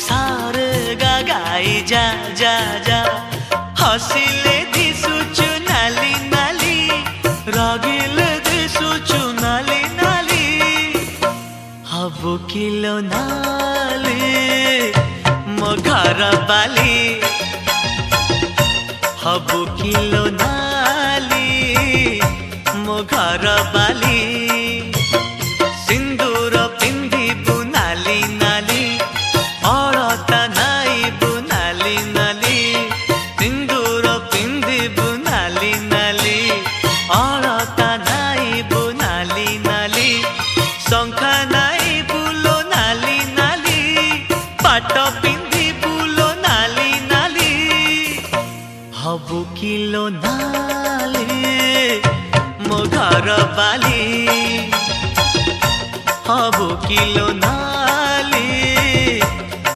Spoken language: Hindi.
सारे गा गाई जा जा जा हसिले दिसुचु नाली नाली रागिले दिसुचु नाली नाली हबु किलो नाली मो घर बाली हबु किलो नाली मो घर बाली सिंदूर पिंधिबु नाली नाली अलता नाइबु नाली नाली सिंदूर पिंधिबु नाली नाली अलता नाइबु नाली नाली शंखा नाइबु लो नाली नाली पाट पिंधिबु लो नाली नाली हबु किलो नाली।